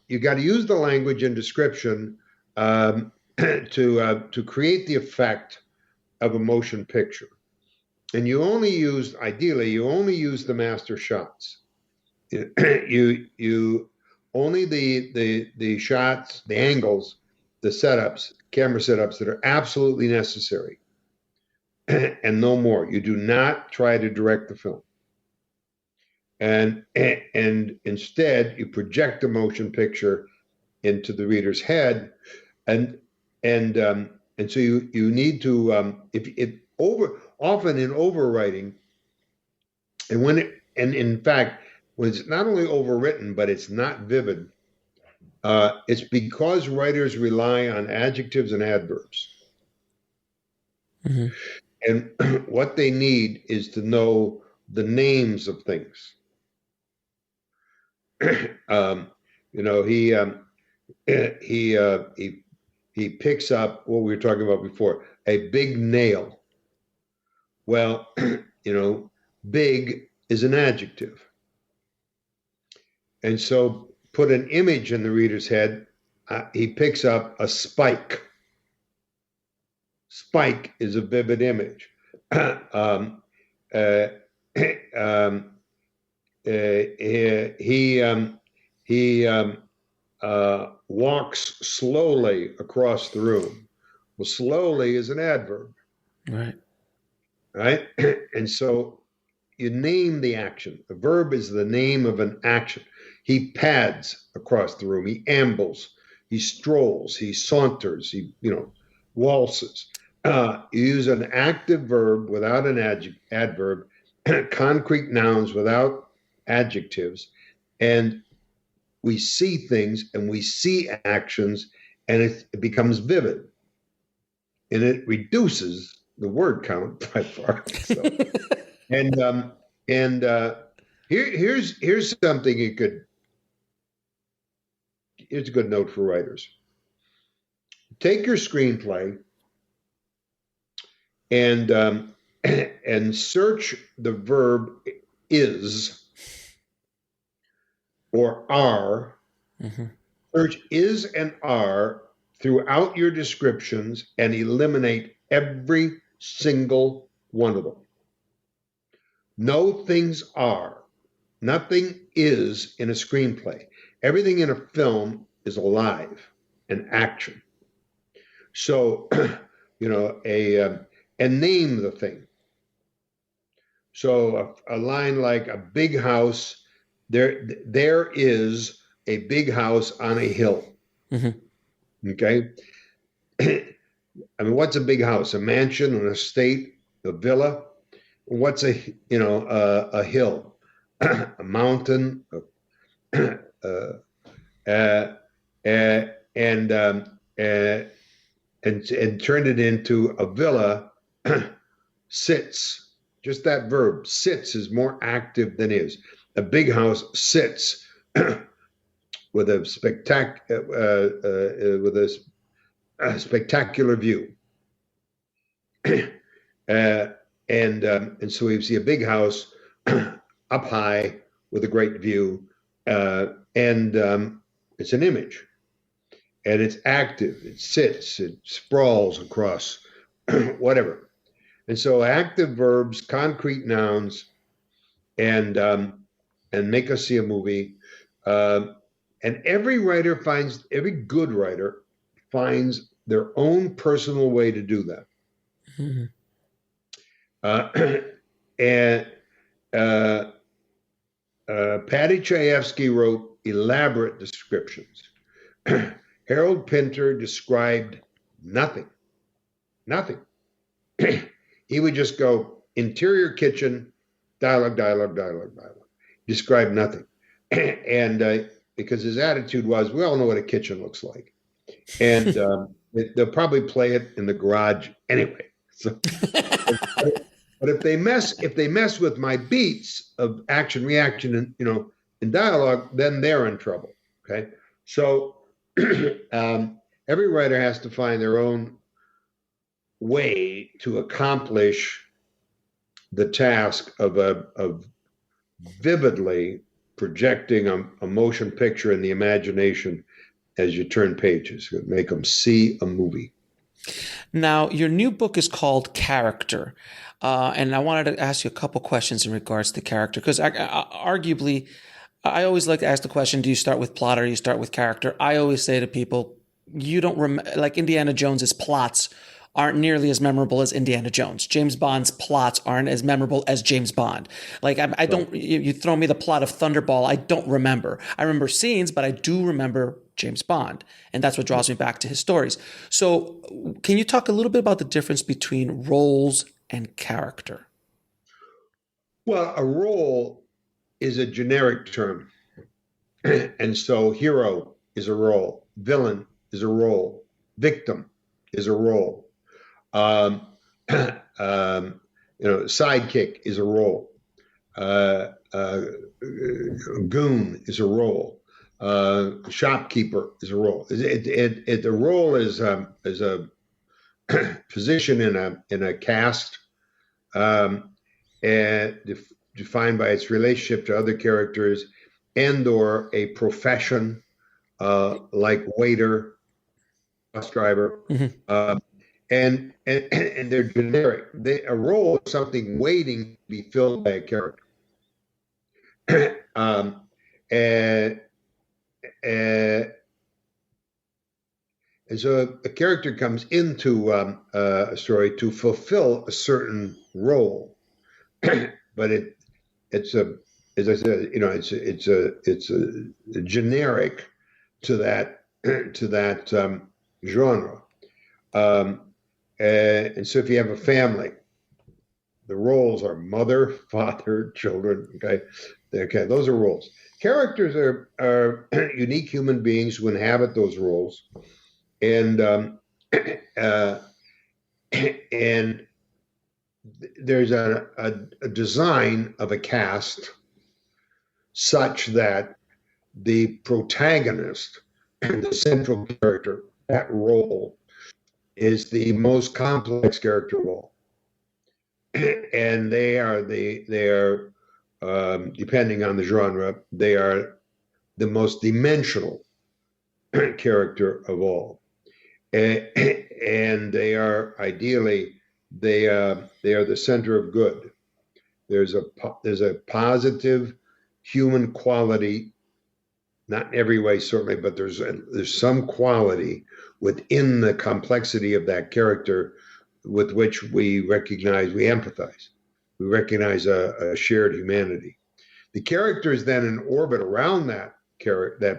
You got to use the language and description to create the effect of a motion picture. And ideally, you only use the master shots. You only the shots, the angles, the setups, camera setups that are absolutely necessary, and no more. You do not try to direct the film. And instead, you project a motion picture into the reader's head, and so you need to often in overwriting, and in fact, when it's not only overwritten but it's not vivid, it's because writers rely on adjectives and adverbs. Mm-hmm. And what they need is to know the names of things. He picks up what we were talking about before, a big nail. Well, big is an adjective. And so put an image in the reader's head. He picks up a spike. Spike is a vivid image. He walks slowly across the room. Well, slowly is an adverb. Right? And so you name the action. A verb is the name of an action. He pads across the room. He ambles. He strolls. He saunters. He, waltzes. You use an active verb without an adverb, concrete nouns without adjectives, and we see things and we see actions, and it becomes vivid, and it reduces the word count by far. So, here's something here's a good note for writers. Take your screenplay and search the verb is or are. Mm-hmm. Search is and are throughout your descriptions and eliminate every single one of them. No things are. Nothing is in a screenplay. Everything in a film is alive and action. So, and name the thing. So a line like a big house, there is a big house on a hill. Mm-hmm. Okay. I mean, what's a big house? A mansion, an estate, a villa? What's a hill, a mountain, and turned it into a villa. Sits. Just that verb, sits, is more active than is. A big house sits with a spectacular view. And so we see a big house up high with a great view, and it's an image, and it's active. It sits, it sprawls across, whatever. And so active verbs, concrete nouns, and make us see a movie. And every good writer finds their own personal way to do that. Mm-hmm. Paddy Chayefsky wrote elaborate descriptions. Harold Pinter described nothing. He would just go interior kitchen, dialogue. Describe nothing. And because his attitude was, we all know what a kitchen looks like. And they'll probably play it in the garage anyway. So, but if they mess with my beats of action, reaction, and in dialogue, then they're in trouble. Okay, so every writer has to find their own way to accomplish the task of vividly projecting a motion picture in the imagination as you turn pages, make them see a movie. Now, your new book is called Character, and I wanted to ask you a couple questions in regards to character, because arguably, I always like to ask the question, do you start with plot or do you start with character? I always say to people, you don't like Indiana Jones's plots aren't nearly as memorable as Indiana Jones. James Bond's plots aren't as memorable as James Bond. Like I don't, you throw me the plot of Thunderball, I don't remember. I remember scenes, but I do remember James Bond. And that's what draws me back to his stories. So can you talk a little bit about the difference between roles and character? Well, a role is a generic term. And so hero is a role, villain is a role, victim is a role. Sidekick is a role. Goon is a role. Shopkeeper is a role. The role is a position in a cast, and defined by its relationship to other characters, and or a profession, like waiter, bus driver. Mm-hmm. And they're generic. A role is something waiting to be filled by a character. And so a character comes into a story to fulfill a certain role, but it's as I said, it's a generic to that genre. And so if you have a family, the roles are mother, father, children. Okay, those are roles. Characters are unique human beings who inhabit those roles, and there's a design of a cast such that the protagonist and the central character, that role, is the most complex character of all, and they are depending on the genre, they are the most dimensional character of all, and they are ideally they are the center of good. There's a positive human quality not in every way, certainly, but there's some quality within the complexity of that character with which we empathize. We recognize a shared humanity. The characters then in orbit around that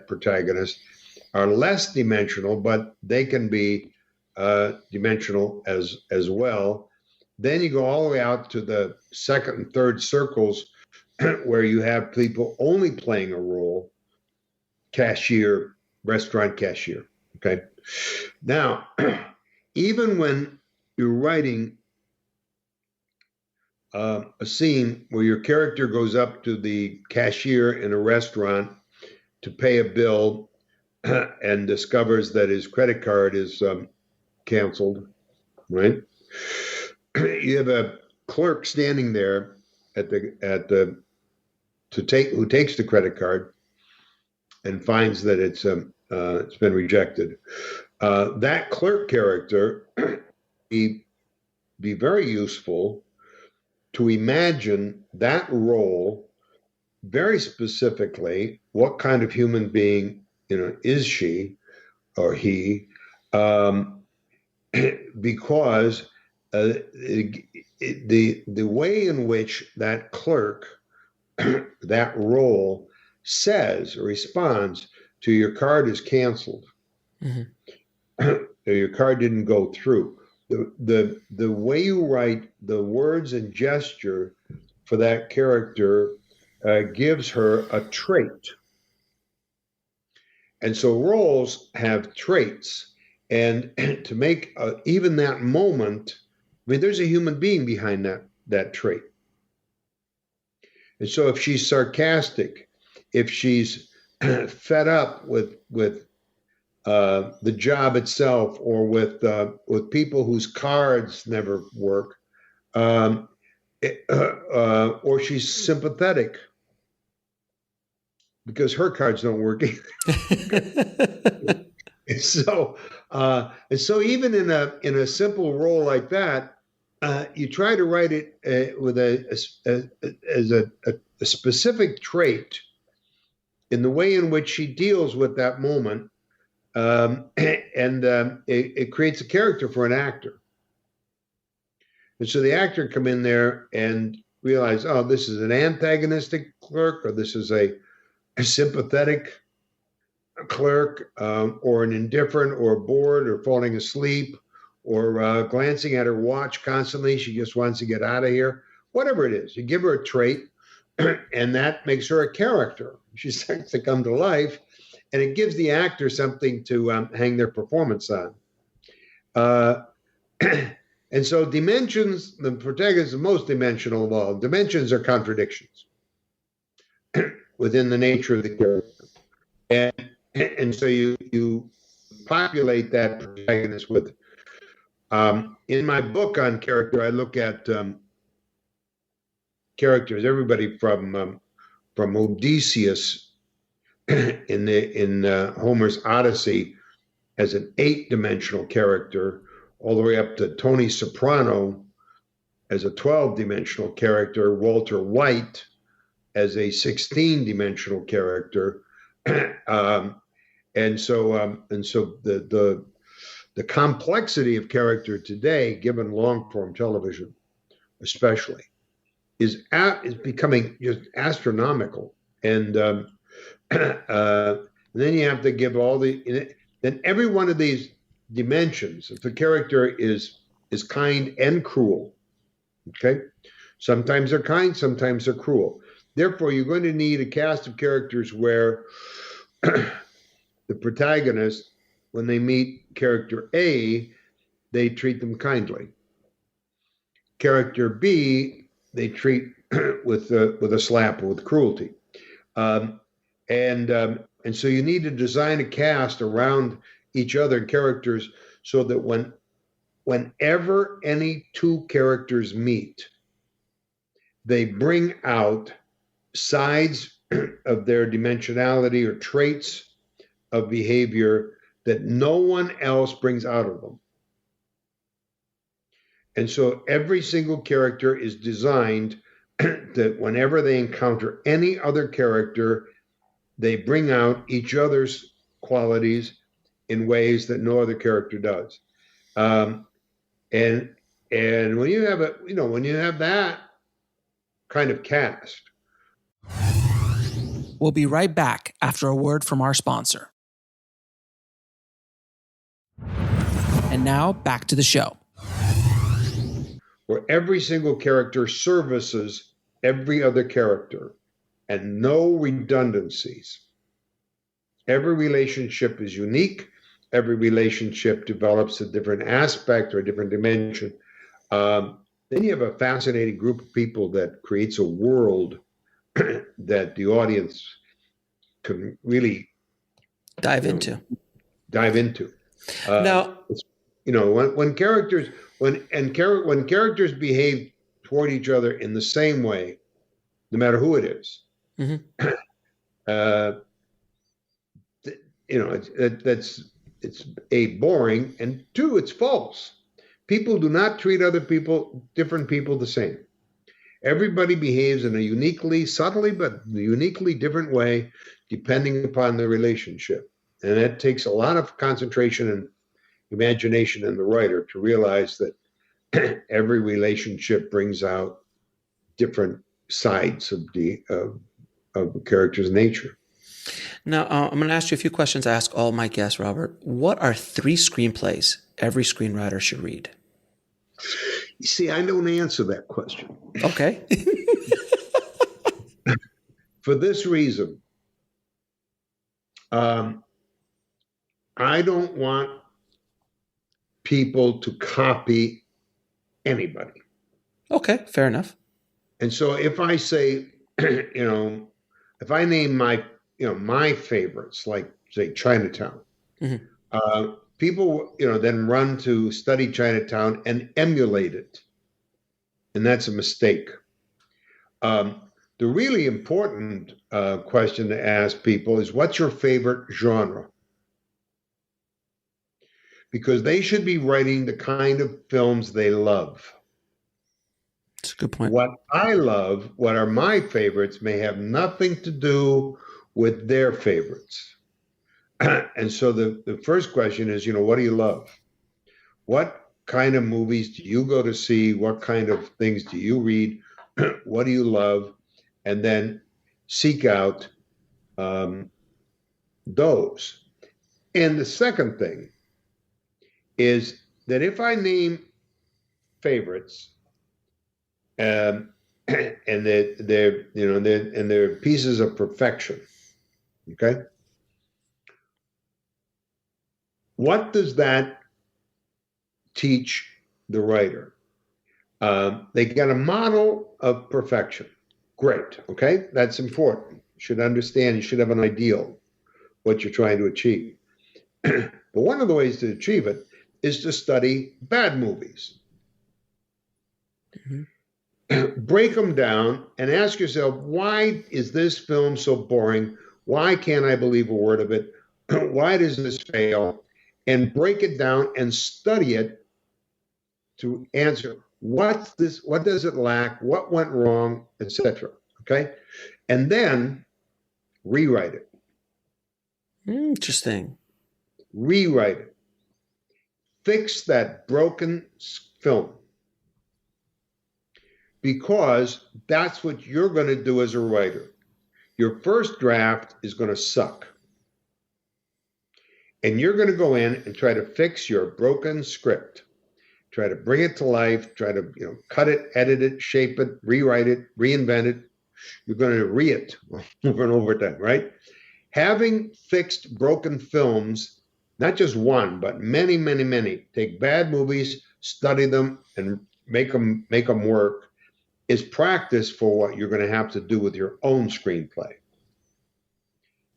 protagonist are less dimensional, but they can be dimensional as well. Then you go all the way out to the second and third circles where you have people only playing a role, cashier, restaurant cashier. Okay. Now, even when you're writing a scene where your character goes up to the cashier in a restaurant to pay a bill and discovers that his credit card is canceled, right? You have a clerk standing there who takes the credit card and finds that it's been rejected. That clerk character be very useful to imagine that role very specifically. What kind of human being, is she or he? Because the way in which that clerk, that role, says or responds to your card is canceled, your card didn't go through. The way you write the words and gesture for that character gives her a trait. And so roles have traits. And to make even that moment, there's a human being behind that trait. And so if she's sarcastic, if she's fed up with the job itself, or with people whose cards never work, or she's sympathetic because her cards don't work either. And so even in a simple role like that, you try to write it with as a specific trait in the way in which she deals with that moment. It creates a character for an actor. And so the actor come in there and realize, oh, this is an antagonistic clerk, or this is a sympathetic clerk, or an indifferent, or bored, or falling asleep, or glancing at her watch constantly. She just wants to get out of here. Whatever it is, you give her a trait, and that makes her a character. She starts to come to life. And it gives the actor something to hang their performance on. And so dimensions, the protagonist is the most dimensional of all. Dimensions are contradictions within the nature of the character. And so you populate that protagonist with, in my book on character, I look at characters, everybody from Odysseus in Homer's Odyssey as an 8-dimensional character, all the way up to Tony Soprano as a 12-dimensional character, Walter White as a 16-dimensional character, and so the complexity of character today, given long-form television, especially, is becoming just astronomical, and then you have to give then every one of these dimensions. If the character is kind and cruel, okay? Sometimes they're kind, sometimes they're cruel. Therefore, you're going to need a cast of characters where the protagonist, when they meet character A, they treat them kindly. Character B, they treat with a slap or with cruelty. And so you need to design a cast around each other characters so that whenever any two characters meet, they bring out sides of their dimensionality or traits of behavior that no one else brings out of them. And so every single character is designed that whenever they encounter any other character, they bring out each other's qualities in ways that no other character does. And when you have when you have that kind of cast. We'll be right back after a word from our sponsor. And now back to the show. Where every single character services every other character and no redundancies. Every relationship is unique. Every relationship develops a different aspect or a different dimension. Then you have a fascinating group of people that creates a world that the audience can really dive into. Now, when characters behave toward each other in the same way, no matter who it is, it's A, boring, and two, it's false. People do not treat different people the same. Everybody behaves in a subtly but uniquely different way, depending upon the relationship. And that takes a lot of concentration and imagination in the writer to realize that every relationship brings out different sides of the character's nature. Now, I'm going to ask you a few questions I ask all my guests, Robert. What are 3 screenplays every screenwriter should read? You see, I don't answer that question. Okay. For this reason, I don't want people to copy anybody. Okay, fair enough. And so if I say, if I name my favorites, like say Chinatown, people, then run to study Chinatown and emulate it. And that's a mistake. The really important question to ask people is, what's your favorite genre? Because they should be writing the kind of films they love. That's a good point. What I love, what are my favorites, may have nothing to do with their favorites. And so the first question is, what do you love? What kind of movies do you go to see? What kind of things do you read? What do you love? And then seek out those. And the second thing is that if I name favorites, and they're pieces of perfection, okay? What does that teach the writer? They get a model of perfection. Great, okay? That's important. You should understand, you should have an ideal, what you're trying to achieve. But one of the ways to achieve it is to study bad movies. Break them down and ask yourself, why is this film so boring? Why can't I believe a word of it? Why does this fail? And break it down and study it to answer, what's this? What does it lack? What went wrong, etc. Okay? And then rewrite it. Interesting. Rewrite it. Fix that broken film. Because that's what you're going to do as a writer. Your first draft is going to suck. And you're going to go in and try to fix your broken script. Try to bring it to life, try to cut it, edit it, shape it, rewrite it, reinvent it. You're going to it over and over again, right? Having fixed broken films, not just one, but many, many, many. Take bad movies, study them, and make them work, is practice for what you're going to have to do with your own screenplay.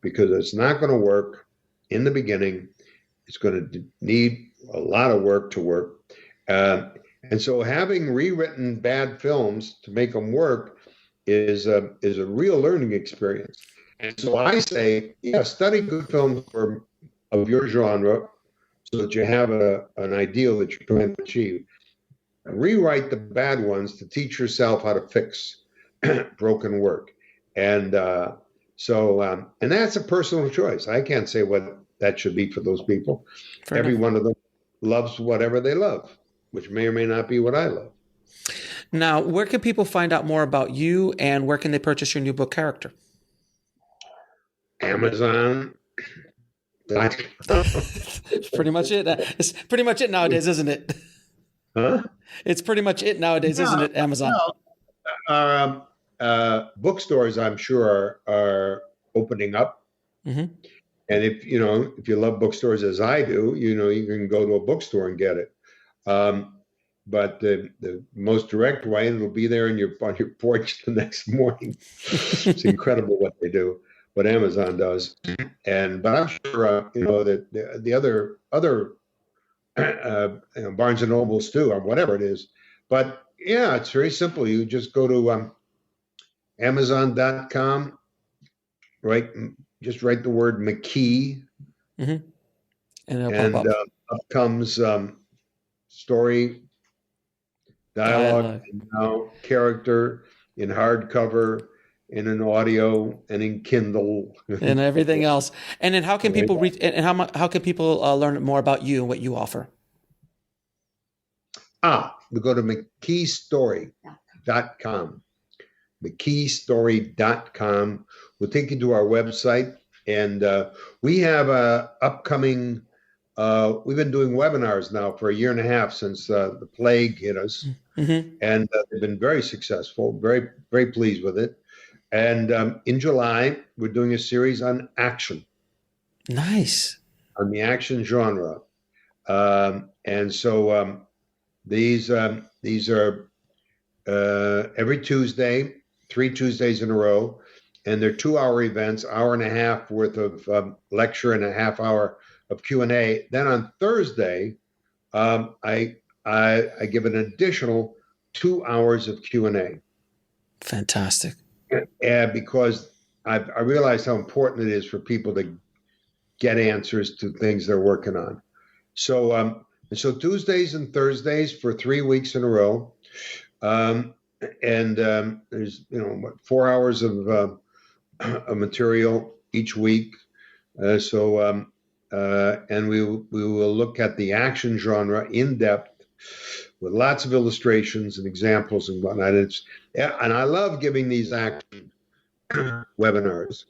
Because it's not going to work in the beginning. It's going to need a lot of work to work. And so having rewritten bad films to make them work is a real learning experience. And so I say, study good films of your genre so that you have an ideal that you're trying to achieve. Rewrite the bad ones to teach yourself how to fix broken work. And So, and that's a personal choice. I can't say what that should be for those people. Fair Every enough. one of them loves whatever they love, which may or may not be what I love. Now, where can people find out more about you, and where can they purchase your new book, Character? Amazon. It's pretty much it. It's pretty much it nowadays, isn't it? Huh? It's pretty much it nowadays, isn't it? Amazon. Bookstores, I'm sure, are opening up. Mm-hmm. And if you love bookstores as I do, you can go to a bookstore and get it. But the most direct way, it'll be there on your porch the next morning. It's incredible what they do, what Amazon does. But I'm sure that the other Barnes and Nobles too, or whatever it is. But yeah, it's very simple. You just go to Amazon.com, right? Just write the word McKee, Mm-hmm. And it'll and pop up. up comes story, dialogue, and now character in hardcover, in an audio, and in Kindle, And everything else. And then how can people reach? And how can people learn more about you and what you offer? We go to McKeestory.com. McKeestory.com will take you to our website, and we have a upcoming. We've been doing webinars now for 1.5 years since the plague hit us, Mm-hmm. and they've been very successful. Very, very pleased with it. And in July, we're doing a series on action, Nice. on the action genre, and so these are every Tuesday, 3 Tuesdays in a row, and they're 2-hour events, 1.5 hours worth of lecture and a half hour of Q&A. Then on Thursday, I give an additional 2 hours of Q&A. Fantastic. And because I realized how important it is for people to get answers to things they're working on. So Tuesdays and Thursdays for 3 weeks in a row. There's 4 hours of material each week. And we will look at the action genre in depth with lots of illustrations and examples and whatnot. And I love giving these action webinars.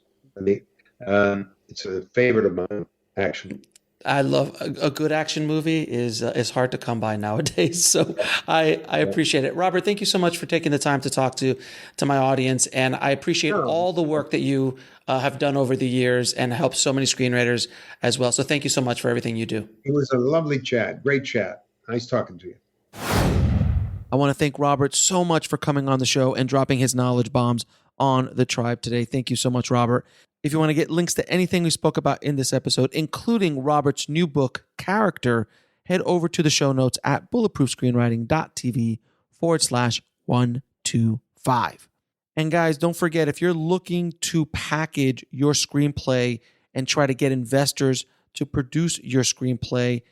It's a favorite of mine, action. I love a good action movie is hard to come by nowadays. So I appreciate it. Robert, thank you so much for taking the time to talk to my audience. And I appreciate all the work that you have done over the years and helped so many screenwriters as well. So thank you so much for everything you do. It was a lovely chat. Great chat. Nice talking to you. I want to thank Robert so much for coming on the show and dropping his knowledge bombs on the tribe today. Thank you so much, Robert. If you want to get links to anything we spoke about in this episode, including Robert's new book, Character, head over to the show notes at bulletproofscreenwriting.tv/125. And guys, don't forget, if you're looking to package your screenplay and try to get investors to produce your screenplay,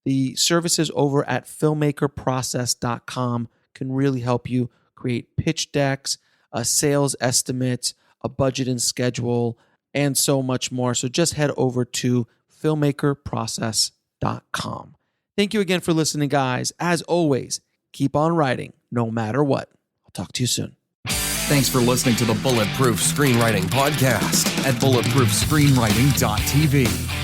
the services over at filmmakerprocess.com can really help you create pitch decks, sales estimates, a budget and schedule, and so much more. So just head over to filmmakerprocess.com. Thank you again for listening, guys. As always, keep on writing no matter what. I'll talk to you soon. Thanks for listening to the Bulletproof Screenwriting Podcast at bulletproofscreenwriting.tv.